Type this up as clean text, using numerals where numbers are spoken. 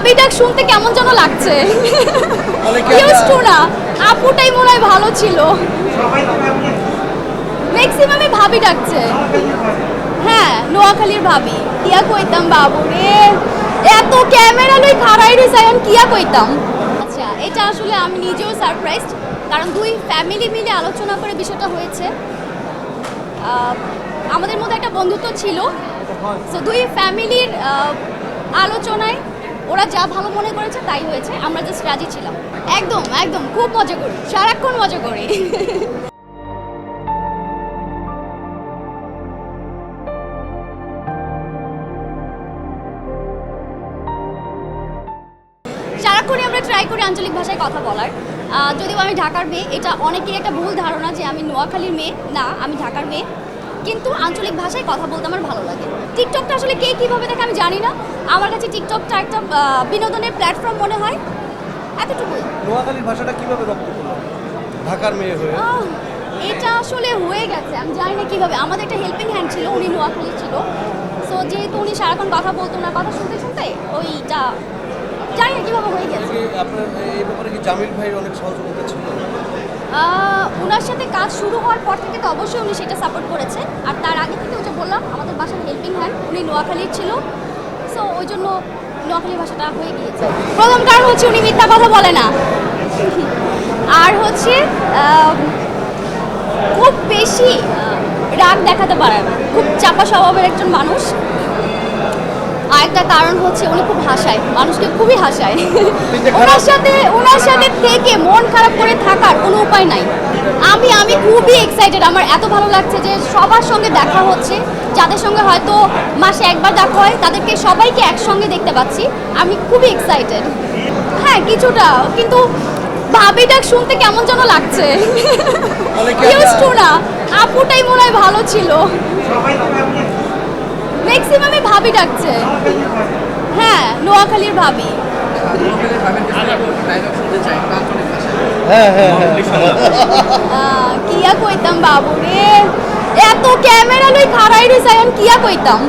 ভাবি ডাক শুনতে কেমন যেন লাগছে। না আপুটাই মনে হয় ভালো ছিল। ম্যাক্সিমামে ভাবি ডাকছে। হ্যাঁ নোয়াখালীর ভাবি কিয়া কইতাম বাবু রে, এত ক্যামেরা লই খাড়াই রইছে এখন কিয়া কইতাম। আচ্ছা এটা আসলে আমি নিজেও সারপ্রাইজড, কারণ দুই ফ্যামিলি মিলে আলোচনা করে বিষয়টা হয়েছে। আমাদের মধ্যে একটা বন্ধুত্ব ছিল, তো দুই ফ্যামিলির আলোচনায় ওরা যা ভালো মনে করেছে তাই হয়েছে, আমরা জাস্ট রাজি ছিলাম। একদম একদম খুব মজা করি, সারাক্ষণ মজা করি। সারাক্ষণই আমরা ট্রাই করি আঞ্চলিক ভাষায় কথা বলার। যদিও আমি ঢাকার মেয়ে, এটা অনেকেরই একটা ভুল ধারণা যে আমি নোয়াখালীর মেয়ে, না আমি ঢাকার মেয়ে, কিন্তু আঞ্চলিক ভাষায় কথা বলতে আমার ভালো লাগে। টিকটকটা আসলে কে কীভাবে দেখে আমি জানি না, আমার কাছে টিকটকটা একটা বিনোদনের প্ল্যাটফর্ম মনে হয়, এতটুকু। নোয়াখালীর ভাষাটা কিভাবে রপ্ত করলো ঢাকার মেয়ে হয়ে? এটা আসলে হয়ে গেছে, আমি জানি না কীভাবে। আমাদের একটা হেল্পিং হ্যান্ড ছিল, উনি নোয়াখালী ছিল, সো যেহেতু উনি সারাক্ষণ কথা বলতো না, কথা শুনতে শুনতে ওইটা জানি না কীভাবে হয়ে গেছে। আপনার এই ব্যাপারে কি জামিল ভাই অনেক সহযোগিতা ছিল? ওনার সাথে কাজ শুরু হওয়ার পর থেকে তো অবশ্যই উনি সেটা সাপোর্ট করেছে, আর তার আগে থেকে ওই যে বললাম আমাদের বাসার হেল্পিং হ্যান্ড উনি নোয়াখালীর ছিল, সো ওই জন্য নোয়াখালী ভাষাটা হয়ে গিয়েছে। প্রথম কারণ হচ্ছে উনি মিথ্যা কথা বলে না, আর হচ্ছে খুব বেশি রাগ দেখাতে পারে না, খুব চাপা স্বভাবের একজন মানুষ। আরেকটা কারণ হচ্ছে উনি খুব হাসায়, মানুষকে খুবই হাসায়। ওনার সাথে থেকে মন খারাপ করে থাকার কোনো উপায় নাই। আমি খুবই এক্সাইটেড, আমার এত ভালো লাগছে যে সবার সঙ্গে দেখা হচ্ছে, যাদের সঙ্গে হয়তো মাসে একবার দেখা হয় তাদেরকে সবাইকে একসঙ্গে দেখতে পাচ্ছি, আমি খুবই এক্সাইটেড। হ্যাঁ কিছুটা, কিন্তু ভাবি ডাক শুনতে কেমন যেন লাগছে। না আপুটাই মনে হয় ভালো ছিল। ম্যাক্সিমামে ভাবি ডাকছে। হ্যাঁ নোয়াখালীর ভাবি। কিয়া কইতাম বাবু রে, এত ক্যামেরা লই খাড়াই রইছে এখন কিয়া কইতাম।